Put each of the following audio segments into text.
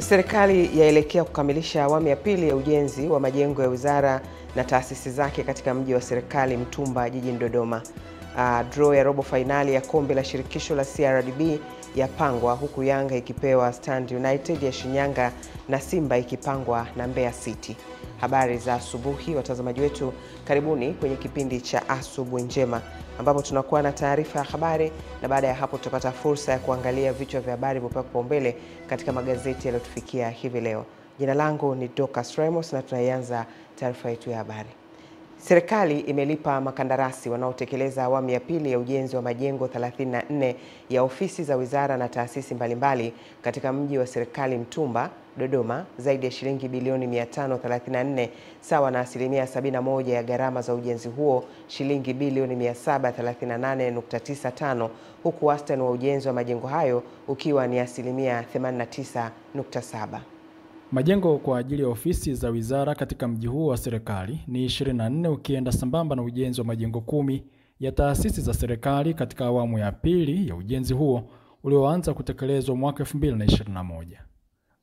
Serikali yaelekea kukamilisha awamu ya pili ya ujenzi wa majengo ya wizara na taasisi zake katika mji wa serikali Mtumba jijini Dodoma. Draw ya robo finali ya kombe la shirikisho la CRDB yapangwa, huku Yanga ikipewa Stand United ya Shinyanga na Simba ikipangwa na Mbeya City. Habari za asubuhi watazamaji wetu, karibuni kwenye kipindi cha Asubuhi Njema ambapo tunakuwa na taarifa ya habari, na baada ya hapo tutapata fursa ya kuangalia vichwa vya habari vilivyopangwa kipaumbele katika magazeti yaliyotufikia hivi leo. Jina langu ni Dorcas Ramos na tunaianza taarifa yetu ya habari. Serikali imelipa makandarasi wanaotekeleza awamu ya pili ya ujenzi wa majengo 34 ya ofisi za wizara na taasisi mbalimbali katika mji wa serikali Mtumba, Dodoma, zaidi ya shilingi bilioni 534 sawa na asilimia 71 ya gharama za ujenzi huo, shilingi bilioni 738.95, huku wastani wa ujenzi wa majengo hayo ukiwa ni asilimia 89.7. Majengo kwa ajili ya ofisi za wizara katika mji huo wa serikali ni 24, ukienda sambamba na ujenzi wa majengo 10 ya taasisi za serikali katika awamu ya pili ya ujenzi huo ulioanza kutekelezwa mwaka 2021.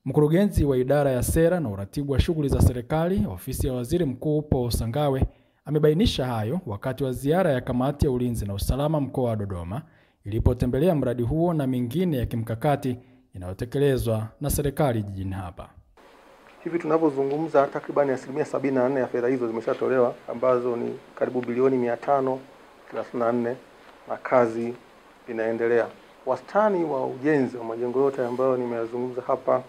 Mkurugenzi wa idara ya sera na uratibu wa shughuli za serikali, ofisi ya Waziri Mkuu Paul Sangawe, amebainisha hayo wakati wa ziara ya kamati ya ulinzi na usalama mkoa wa Dodoma ilipotembelea mradi huo na mingine ya kimkakati inayotekelezwa na serikali jijini hapa. Hivi tunavyozungumza takriban asilimia 74 ya fedha hizo zimeshatolewa, ambazo ni karibu bilioni 534, na kazi inaendelea. Wastani wa ujenzi wa majengo yote ambayo nimeyazungumza hapa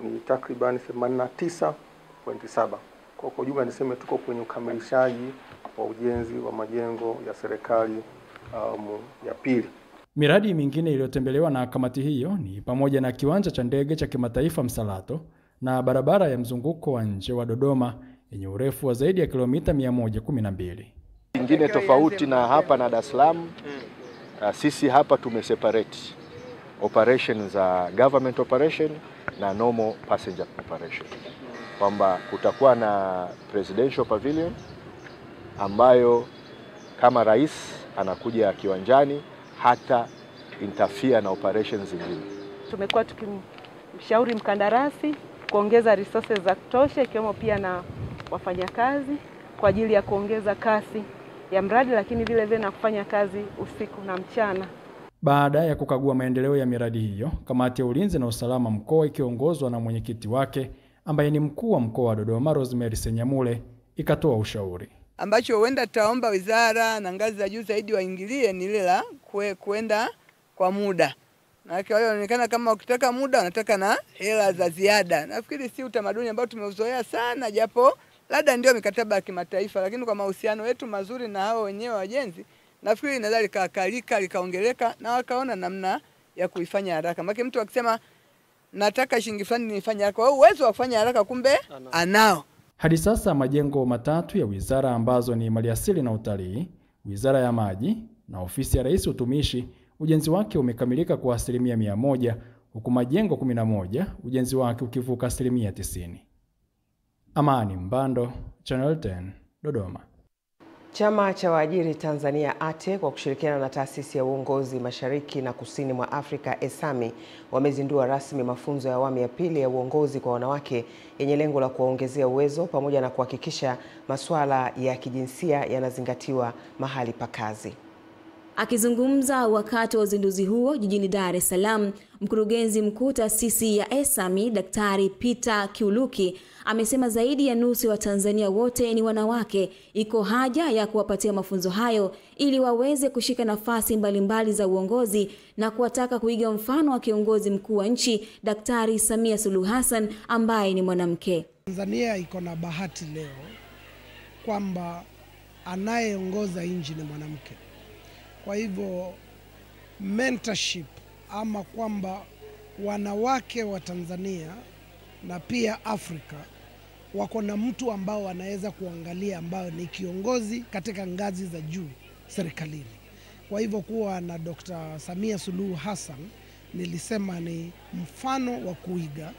ni takriban 89.7. Kwa ujumla niseme tuko kwenye ukamilishaji wa ujenzi wa majengo ya serikali ya pili. Miradi mingine iliyotembelewa na kamati hiyo ni pamoja na kiwanja cha ndege cha kimataifa Msalato na barabara ya mzunguko wa nje wa Dodoma yenye urefu wa zaidi ya kilomita 112. Ingine tofauti na hapa na Dar es Salaam, sisi hapa tumeseparate operation za government operation na normal passenger operation. Kwamba kutakuwa na presidential pavilion ambayo kama rais anakuja kiwanjani hata interfere na operations zingine. Tumekuwa tukimshauri mkandarasi kuongeza resources za kutosha, ikiwemo pia na wafanyakazi kwa ajili ya kuongeza kasi ya mradi, lakini vile vile na kufanya kazi usiku na mchana. Baada ya kukagua maendeleo ya miradi hiyo, kamati ya ulinzi na usalama mkoa ikiongozwa na mwenyekiti wake ambaye ni mkuu wa mkoa wa Dodoma Rosemary Senyamule ikatoa ushauri. Ambacho huenda tutaomba wizara na ngazi za juu zaidi waingilie ni ile la kuenda kwa muda. Na kwa hiyo inaonekana kama ukitaka muda unataka na hela za ziada. Nafikiri si utamaduni ambao tumeuzoea sana, japo labda ndio mikataba ya kimataifa, lakini kwa mahusiano yetu mazuri na hao wenyewe wajenzi, nafikiri inaweza likaongeleka na wakaona namna ya kuifanya haraka. Maana mtu akisema nataka shilingi fulani nifanye haraka, wewe uwezo wa kufanya haraka kumbe anao. Hadi sasa majengo matatu ya wizara ambazo ni Maliasili na Utalii, Wizara ya Maji na Ofisi ya Rais Utumishi, ujenzi wake umekamilika kwa asilimia 100, huku majengo 11 ujenzi wake ukivuka asilimia 90. Amani Mbando, Channel 10, Dodoma. Chama cha Waajiri Tanzania ATE kwa kushirikiana na Taasisi ya Uongozi Mashariki na Kusini mwa Afrika ESAMI wamezindua rasmi mafunzo ya awamu ya pili ya uongozi kwa wanawake yenye lengo la kuwaongezea uwezo pamoja na kuhakikisha masuala ya kijinsia yanazingatiwa mahali pa kazi. Akizungumza wakati wa uzinduzi huo jijini Dar es Salaam, mkurugenzi mkuu taasisi ya ESAMI Daktari Peter Kiuluki amesema zaidi ya nusu wa Tanzania wote ni wanawake. Iko haja ya kuwapatia mafunzo hayo ili waweze kushika nafasi mbalimbali za uongozi na kuwataka kuiga mfano wa kiongozi mkuu wa nchi Daktari Samia Suluhu Hassan ambaye ni mwanamke. Tanzania iko na bahati leo kwamba anayeongoza nchi ni mwanamke. Kwa hivyo mentorship ama kwamba wanawake wa Tanzania na pia Afrika wako na mtu ambao wanaweza kuangalia ambao ni kiongozi katika ngazi za juu serikalini. Kwa hivyo kuwa na Dr. Samia Suluhu Hassan nilisema ni mfano wa kuiga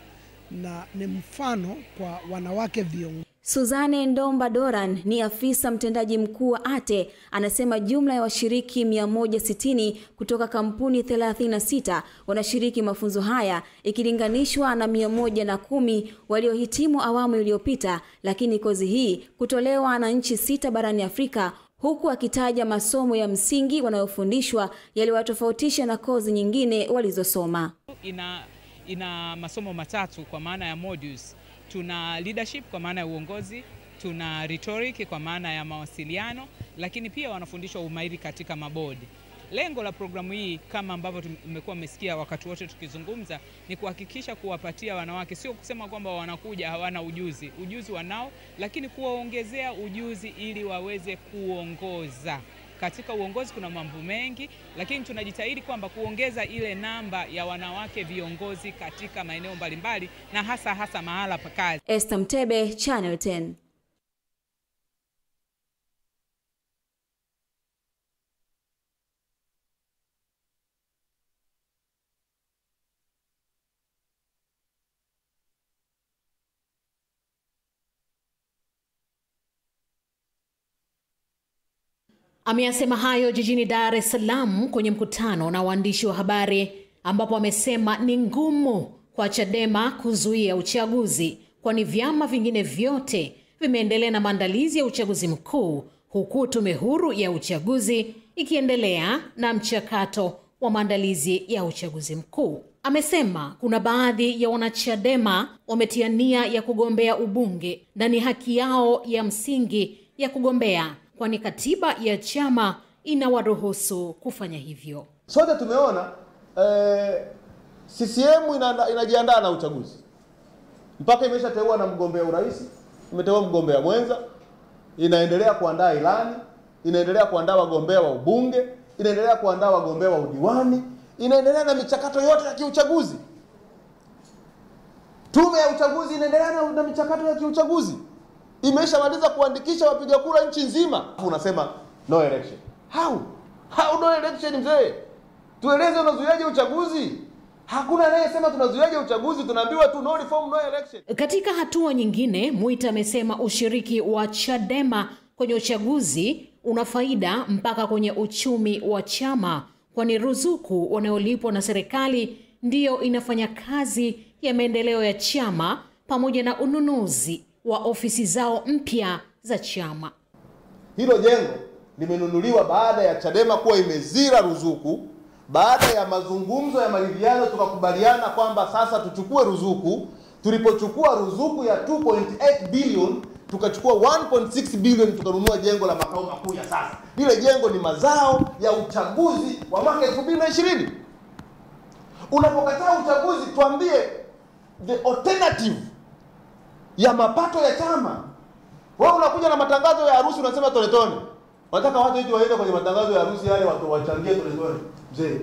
na ni mfano kwa wanawake viongozi. Suzanne Ndomba Doran ni afisa mtendaji mkuu wa ATE, anasema jumla ya washiriki 160 kutoka kampuni 36 wanashiriki mafunzo haya ikilinganishwa na 110 waliohitimu awamu iliyopita, lakini kozi hii kutolewa na nchi 6 barani Afrika, huku akitaja masomo ya msingi wanayofundishwa yaliwatofautisha na kozi nyingine walizosoma. Ina masomo matatu kwa maana ya modules. Tuna leadership kwa maana ya uongozi, tuna rhetoric kwa maana ya mawasiliano, lakini pia wanafundishwa umahiri katika mabodi. Lengo la programu hii, kama ambavyo tumekuwa mmesikia wakati wote tukizungumza, ni kuhakikisha kuwapatia wanawake, sio kusema kwamba wanakuja hawana ujuzi. Ujuzi wanao, lakini kuwaongezea ujuzi ili waweze kuongoza. Katika uongozi kuna mambo mengi, lakini tunajitahidi kwamba kuongeza ile namba ya wanawake viongozi katika maeneo mbalimbali na hasa mahala pa kazi. Esther Mtebe, Channel 10. Ameyasema hayo jijini Dar es Salaam kwenye mkutano na waandishi wa habari, ambapo amesema ni ngumu kwa Chadema kuzuia uchaguzi, kwani vyama vingine vyote vimeendelea na maandalizi ya uchaguzi mkuu, huku tume huru ya uchaguzi ikiendelea na mchakato wa maandalizi ya uchaguzi mkuu. Amesema kuna baadhi ya wanachadema wametia nia ya kugombea ubunge na ni haki yao ya msingi ya kugombea, kwani katiba ya chama inawaruhusu kufanya hivyo. Sote tumeona CCM inajiandaa na uchaguzi. Mpaka imeshateua na mgombea urais, imeteua mgombea mwenza, inaendelea kuandaa ilani, inaendelea kuandaa wagombea wa ubunge, inaendelea kuandaa wagombea wa udiwani, inaendelea na michakato yote ya kiuchaguzi. Tume ya uchaguzi inaendelea na michakato ya kiuchaguzi. Imeshamaliza kuandikisha wapiga kura nchi nzima. Unasema no election. How no election mzee? Tueleze unazuiaje uchaguzi? Hakuna anayesema tunazuiaje uchaguzi, tunaambiwa tu no reform no election. Katika hatua nyingine, Mwita amesema ushiriki wa Chadema kwenye uchaguzi una faida mpaka kwenye uchumi wa chama, kwani ruzuku wanayolipwa na serikali ndiyo inafanya kazi ya maendeleo ya chama pamoja na ununuzi wa ofisi zao mpya za chama. Hilo jengo limenunuliwa baada ya Chadema kuwa imezira ruzuku. Baada ya mazungumzo ya maridhiano tukakubaliana kwamba sasa tuchukue ruzuku. Tulipochukua ruzuku ya 2.8 billion, tukachukua 1.6 billion tukanunua jengo la makao makuu ya sasa. Lile jengo ni mazao ya uchaguzi wa mwaka 2020. Unapokataa uchaguzi, tuambie the alternative ya mapato ya chama. Wewe unakuja na matangazo ya harusi unasema tone. Wataka watu wetu waende kwenye matangazo ya harusi yale watu wachangie tone. Mzee.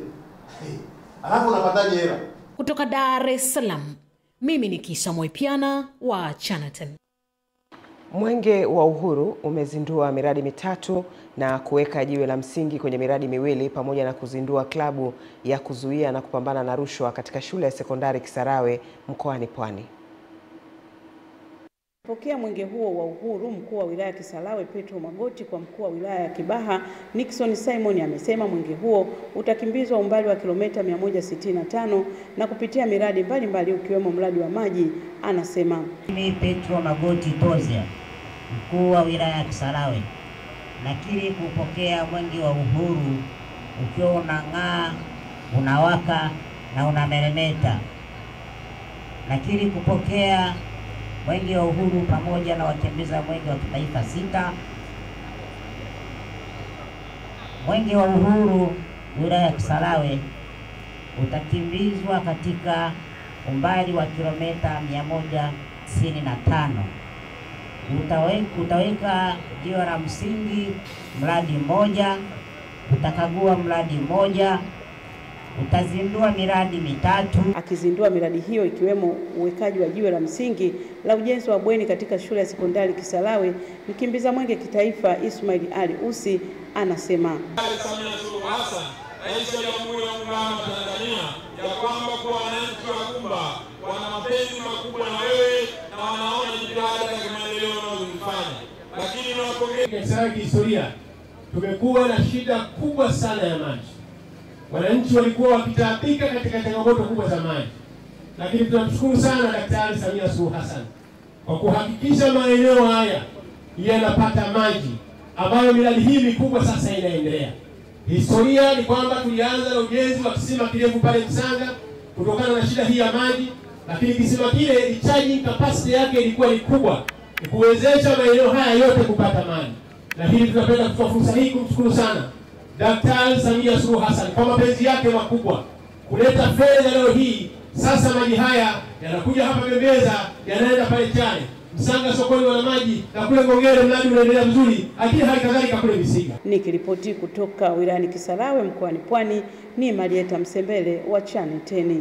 Alafu unapataje hela? Kutoka Dar es Salaam, mimi ni Kisa Moipiana wa Channel 10. Mwenge wa Uhuru umezindua miradi mitatu na kuweka jiwe la msingi kwenye miradi miwili pamoja na kuzindua klabu ya kuzuia na kupambana na rushwa katika shule ya sekondari Kisarawe mkoani Pwani. Pokea mwenge huo wa uhuru, mkuu wa wilaya Kisarawe Petro Magoti kwa mkuu wa wilaya ya Kibaha Nixon Simon amesema mwenge huo utakimbizwa umbali wa kilomita 165 na kupitia miradi mbalimbali ukiwemo mradi wa maji. Anasema mimi Petro Magoti Tozia, mkuu wa wilaya ya Kisarawe, nakiri kupokea mwenge wa uhuru ukiwa unang'aa, unawaka na unameremeta. Nakiri kupokea mwenge wa uhuru pamoja na wakimbiza mwenge wa kitaifa 6. Mwenge wa uhuru wilaya ya Kisarawe utakimbizwa katika umbali wa kilomita 165. Utaweka jiwe la msingi mradi mmoja, utakagua mradi mmoja, utazindua miradi mitatu. Akizindua miradi hiyo ikiwemo uwekaji wa jiwe la msingi la ujenzi wa bweni katika shule ya sekondari Kisarawe, mkimbiza mwenge kitaifa Ismail Ali Usi anasema Samia Suluhu Hassan, Rais wa Jamhuri ya Muungano wa Tanzania, ya kwamba kwa wananchi wa Gumba wana mapenzi makubwa na wewe na wanaona jitihada za maendeleo katika Kisarawe kihistoria tumekuwa na shida kubwa sana ya maji. Wananchi walikuwa wakitaabika katika changamoto kubwa za maji. Lakini tunamshukuru sana Daktari Samia Suluhu Hassan kwa kuhakikisha maeneo haya yanapata maji ambayo miradi hii mikubwa sasa inaendelea. Historia ni kwamba tulianza na ujenzi wa kisima kirefu pale Msanga kutokana na shida hii ya maji, lakini kisima kile charging capacity yake ilikuwa ni kubwa, ni kuwezesha maeneo haya yote kupata maji. Lakini tunapenda kuchukua fursa hii kumshukuru sana Daktari Samia Suluhu Hassan kwa mapenzi yake makubwa kuleta fedha leo hii. Sasa maji haya yanakuja hapa Bembeza, yanaenda pale Chale, Msanga sokoni wana maji, na kule Ngongere mradi unaendelea vizuri, lakini hali kadhalika kule Misiga. Nikiripoti kutoka wilayani Kisarawe mkoani Pwani, ni Marieta Msembele wa Channel 10.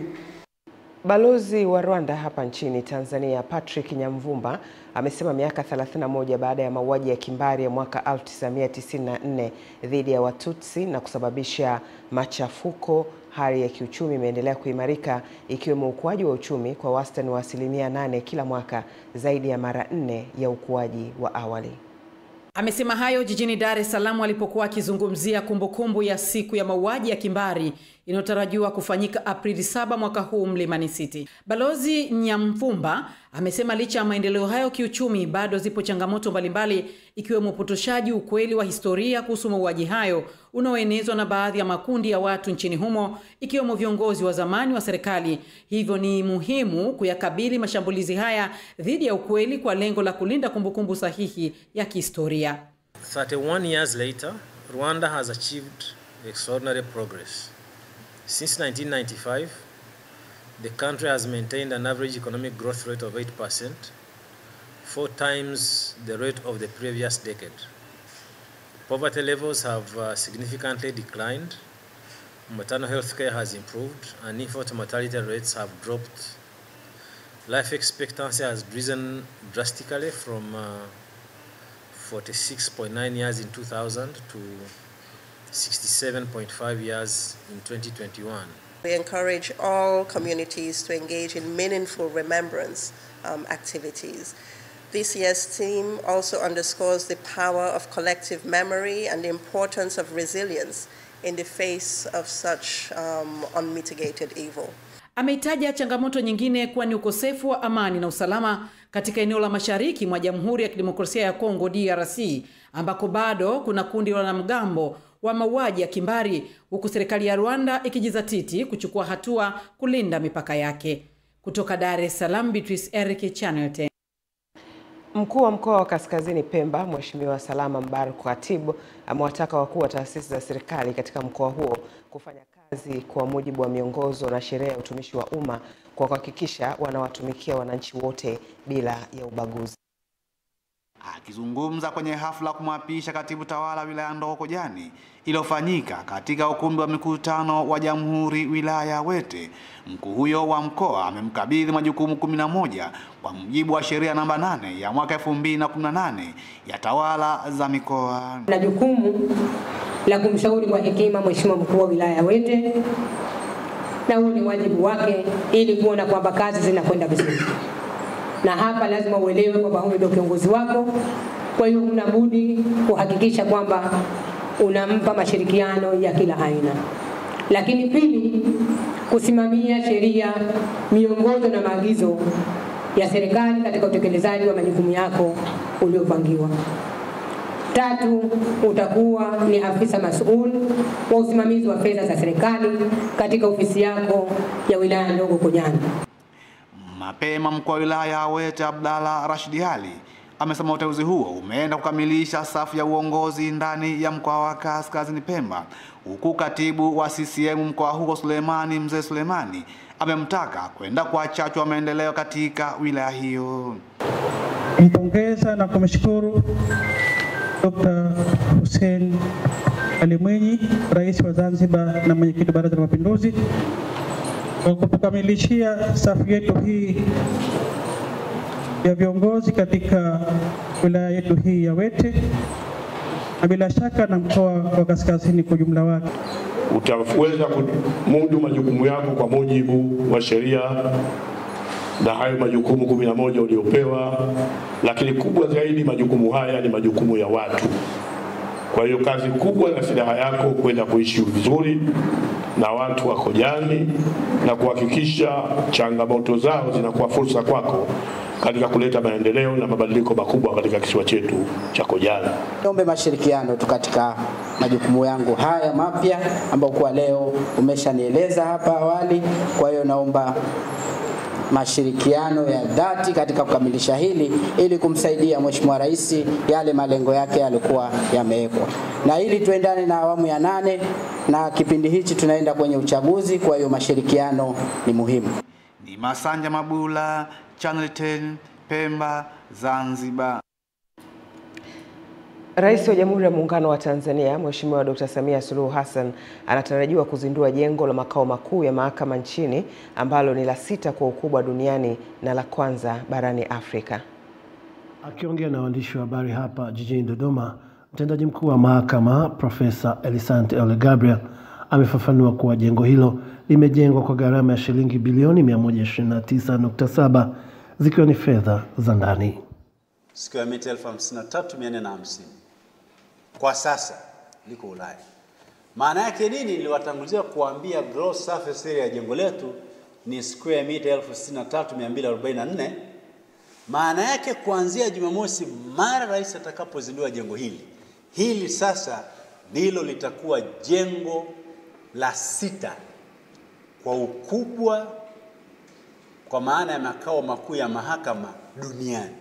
Balozi wa Rwanda hapa nchini Tanzania Patrick Nyamvumba amesema miaka 31 baada ya mauaji ya kimbari ya mwaka 1994 dhidi ya Watutsi na kusababisha machafuko, hali ya kiuchumi imeendelea kuimarika, ikiwemo ukuaji wa uchumi kwa wastani wa 8% kila mwaka, zaidi ya mara 4 ya ukuaji wa awali. Amesema hayo jijini Dar es Salaam alipokuwa akizungumzia kumbukumbu ya siku ya mauaji ya kimbari inayotarajiwa kufanyika Aprili 7 mwaka huu Mlimani City. Balozi Nyamvumba amesema licha ya maendeleo hayo kiuchumi, bado zipo changamoto mbalimbali, ikiwemo upotoshaji ukweli wa historia kuhusu mauaji hayo unaoenezwa na baadhi ya makundi ya watu nchini humo, ikiwemo viongozi wa zamani wa serikali. Hivyo ni muhimu kuyakabili mashambulizi haya dhidi ya ukweli kwa lengo la kulinda kumbukumbu sahihi ya kihistoria. 31 years later, Rwanda has achieved extraordinary progress. Since 1995, the country has maintained an average economic growth rate of 8%, 4 times the rate of the previous decade. Poverty levels have significantly declined, maternal health care has improved, and infant mortality rates have dropped. Life expectancy has risen drastically from 46.9 years in 2000 to 67.5 years in 2021. We encourage all communities to engage in meaningful remembrance activities. This year's theme also underscores the power of collective memory and the importance of resilience in the face of such unmitigated evil. Ameitaja changamoto nyingine kuwa ni ukosefu wa amani na usalama katika eneo la mashariki mwa Jamhuri ya Kidemokrasia ya Kongo DRC, ambako bado kuna kundi la wanamgambo wa mauaji ya kimbari, huku serikali ya Rwanda ikijizatiti kuchukua hatua kulinda mipaka yake. Kutoka Dar es Salaam, Beatrice Eric, Channel 10. Mkuu wa mkoa wa Kaskazini Pemba, Mheshimiwa Salama Mbaruku Khatibu, amewataka wakuu wa taasisi za serikali katika mkoa huo kufanya kazi kwa mujibu wa miongozo na sheria ya utumishi wa umma kwa kuhakikisha wanawatumikia wananchi wote bila ya ubaguzi. Akizungumza kwenye hafla kumwapisha katibu tawala wilaya ndogo Kojani iliyofanyika katika ukumbi wa mikutano wa Jamhuri wilaya Wete, mkuu huyo wa mkoa amemkabidhi majukumu 11 kwa mujibu wa sheria namba 8 ya mwaka 2018 ya tawala za mikoa. Na jukumu la kumshauri kwa hekima Mheshimiwa mkuu wa wilaya Wete, na huu ni wajibu wake ili kuona kwamba kazi zinakwenda vizuri. Na hapa lazima uelewe kwamba huyu ndio kiongozi wako, kwa hiyo una budi kuhakikisha kwamba unampa mashirikiano ya kila aina. Lakini pili, kusimamia sheria, miongozo na maagizo ya serikali katika utekelezaji wa majukumu yako uliopangiwa. Tatu, utakuwa ni afisa masuul wa usimamizi wa fedha za serikali katika ofisi yako ya wilaya ndogo Kojani. Mapema mkuu wa wilaya Wete Abdalla Rashid Ali amesema uteuzi huo umeenda kukamilisha safu ya uongozi ndani ya mkoa wa Kaskazini Pemba, huku katibu wa CCM mkoa huo Sulemani Mzee Sulemani amemtaka kwenda kwa chachu wa maendeleo katika wilaya hiyo. Mpongeza na kumshukuru Dr. Hussein Ali Mwinyi, Rais wa Zanzibar na mwenyekiti wa Baraza la Mapinduzi, kwa kutukamilishia safu yetu hii ya viongozi katika wilaya yetu hii ya Wete, na bila shaka na mkoa wa Kaskazini kwa jumla wake. Utaweza kumudu majukumu yako kwa mujibu wa sheria na hayo majukumu 11 uliopewa, lakini kubwa zaidi majukumu haya ni majukumu ya watu. Kwa hiyo kazi kubwa na silaha yako kwenda kuishi vizuri na watu wa Kojani na kuhakikisha changamoto zao zinakuwa fursa kwako katika kuleta maendeleo na mabadiliko makubwa katika kisiwa chetu cha Kojani. Niombe mashirikiano tu katika majukumu yangu haya mapya ambayo kwa leo umeshanieleza hapa awali. Kwa hiyo naomba mashirikiano ya dhati katika kukamilisha hili ili kumsaidia Mheshimiwa Rais yale malengo yake yalikuwa yamewekwa. Na ili tuendane na awamu ya 8 na kipindi hichi tunaenda kwenye uchaguzi, kwa hiyo mashirikiano ni muhimu. Ni Masanja Mabula, Channel 10, Pemba, Zanzibar. Rais wa Jamhuri ya Muungano wa Tanzania, Mheshimiwa Dr. Samia Suluhu Hassan anatarajiwa kuzindua jengo la makao makuu ya mahakama nchini ambalo ni la 6 kwa ukubwa duniani na la kwanza barani Afrika. Akiongea na waandishi wa habari hapa jijini Dodoma, mtendaji mkuu wa mahakama Profesa Elisante Ole Gabriel amefafanua kuwa jengo hilo limejengwa kwa gharama ya shilingi bilioni 129.7 zikiwa ni fedha za ndani. Square mita 53,450 kwa sasa liko Ulaya. Maana yake nini? Niliwatangulizia kuambia gross surface area ya jengo letu ni square mita 63,244. Maana yake kuanzia Jumamosi mara rais atakapozindua jengo hili sasa ndilo litakuwa jengo la 6 kwa ukubwa kwa maana ya makao makuu ya mahakama duniani.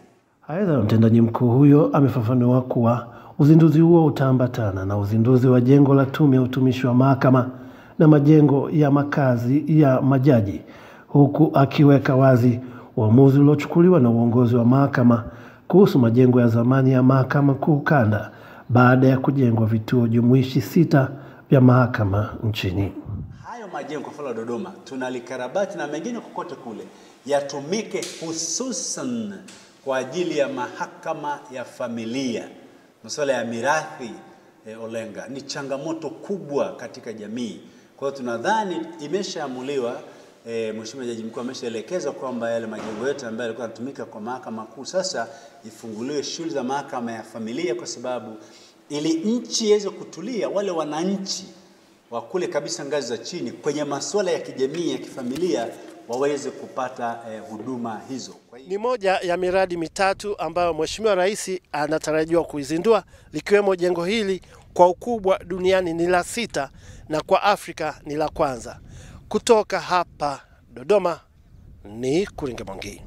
Aidha, mtendaji mkuu huyo amefafanua kuwa uzinduzi huo utaambatana na uzinduzi wa jengo la tume ya utumishi wa mahakama na majengo ya makazi ya majaji, huku akiweka wazi uamuzi uliochukuliwa na uongozi wa mahakama kuhusu majengo ya zamani ya mahakama kuu kanda baada ya kujengwa vituo jumuishi 6 vya mahakama nchini. Hayo majengo kwa mfano Dodoma tunalikarabati na mengine kokote kule yatumike hususan kwa ajili ya mahakama ya familia. Masuala ya mirathi Olenga ni changamoto kubwa katika jamii. Kwa hiyo tunadhani imeshaamuliwa, Mheshimiwa Jaji Mkuu ameshaelekeza kwamba yale majengo yote ambayo yalikuwa yanatumika kwa mahakama kuu sasa ifunguliwe shughuli za mahakama ya familia, kwa sababu ili nchi iweze kutulia, wale wananchi wa kule kabisa ngazi za chini kwenye masuala ya kijamii ya kifamilia waweze kupata huduma hizo. Ni moja ya miradi mitatu ambayo Mheshimiwa Rais anatarajiwa kuizindua, likiwemo jengo hili kwa ukubwa duniani ni la 6 na kwa Afrika ni la kwanza. Kutoka hapa Dodoma ni Kuringe Mwangi.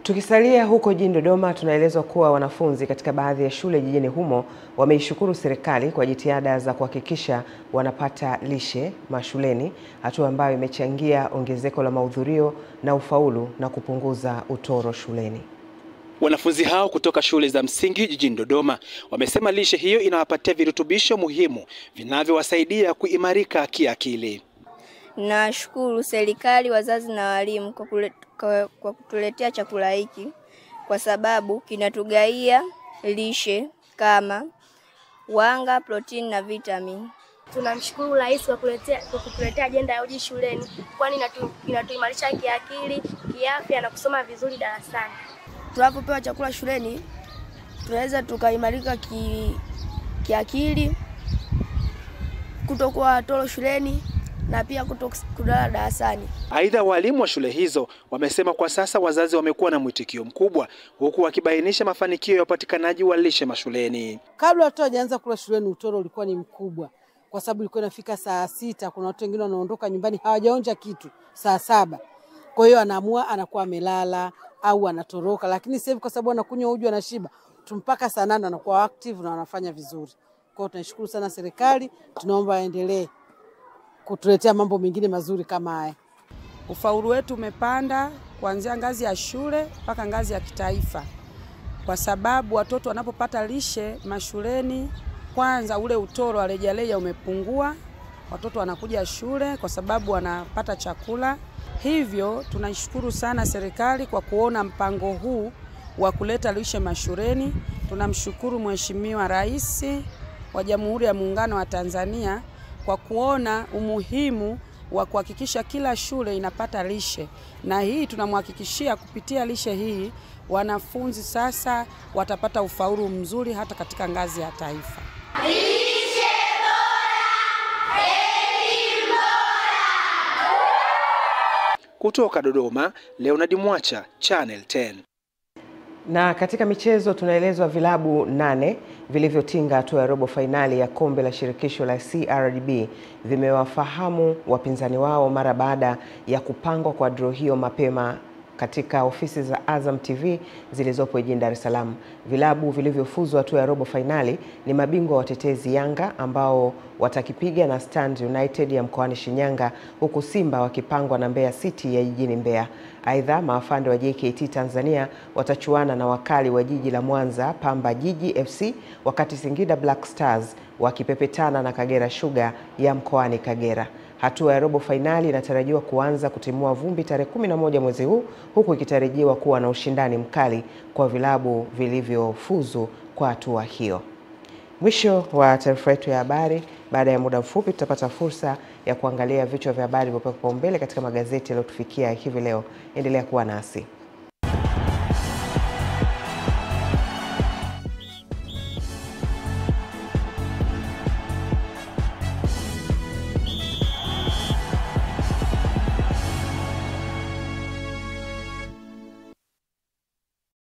Tukisalia huko jijini Dodoma, tunaelezwa kuwa wanafunzi katika baadhi ya shule jijini humo wameishukuru serikali kwa jitihada za kuhakikisha wanapata lishe mashuleni, hatua ambayo imechangia ongezeko la mahudhurio na ufaulu na kupunguza utoro shuleni. Wanafunzi hao kutoka shule za msingi jijini Dodoma wamesema lishe hiyo inawapatia virutubisho muhimu vinavyowasaidia kuimarika kiakili. Nashukuru serikali, wazazi na walimu kwa kutuletea chakula hiki, kwa sababu kinatugaia lishe kama wanga, protini na vitamini. Tunamshukuru Rais kwa kutuletea ajenda ya uji shuleni, kwani inatuimarisha kiakili, kiafya na kusoma vizuri darasani. Tunapopewa chakula shuleni tunaweza tukaimarika kiakili, kutokuwa toro shuleni na pia kutolala darasani. Aidha, walimu wa shule hizo wamesema kwa sasa wazazi wamekuwa na mwitikio mkubwa, huku wakibainisha mafanikio ya upatikanaji wa lishe mashuleni. Kabla watu hawajaanza kula shuleni utoro ulikuwa ni mkubwa, kwa sababu ilikuwa inafika saa 6, kuna watu wengine wanaondoka nyumbani hawajaonja kitu saa 7. Kwa hiyo anakuwa amelala au anatoroka, lakini sasa hivi kwa sababu anakunywa uji anashiba, mpaka saa 8 anakuwa active na anafanya vizuri. Kwa hiyo tunashukuru sana serikali, tunaomba aendelee kutuletea mambo mengine mazuri kama haya. Ufaulu wetu umepanda kuanzia ngazi ya shule mpaka ngazi ya kitaifa, kwa sababu watoto wanapopata lishe mashuleni, kwanza ule utoro wa rejareja umepungua, watoto wanakuja shule kwa sababu wanapata chakula. Hivyo tunashukuru sana serikali kwa kuona mpango huu wa kuleta lishe mashuleni. Tunamshukuru Mheshimiwa Rais wa Jamhuri ya Muungano wa Tanzania kwa kuona umuhimu wa kuhakikisha kila shule inapata lishe, na hii tunamhakikishia kupitia lishe hii wanafunzi sasa watapata ufaulu mzuri hata katika ngazi ya taifa. Kutoka Dodoma, Leonard Mwacha, Channel 10. Na katika michezo tunaelezwa vilabu 8 vilivyotinga hatua ya robo fainali ya kombe la shirikisho la CRDB vimewafahamu wapinzani wao mara baada ya kupangwa kwa draw hiyo mapema katika ofisi za Azam TV zilizopo jijini Dar es Salaam. Vilabu vilivyofuzu hatua ya robo fainali ni mabingwa watetezi Yanga ambao watakipiga na Stand United ya mkoani Shinyanga, huku Simba wakipangwa na Mbeya City ya jijini Mbeya. Aidha, maafande wa JKT Tanzania watachuana na wakali wa jiji la Mwanza Pamba Jiji FC, wakati Singida Black Stars wakipepetana na Kagera Sugar ya mkoani Kagera. Hatua ya robo fainali inatarajiwa kuanza kutimua vumbi tarehe 11 mwezi huu, huku ikitarajiwa kuwa na ushindani mkali kwa vilabu vilivyofuzu kwa hatua hiyo. Mwisho wa taarifa yetu ya habari. Baada ya muda mfupi tutapata fursa ya kuangalia vichwa vya habari vilivyopewa kipaumbele katika magazeti yaliyotufikia hivi leo. Endelea kuwa nasi.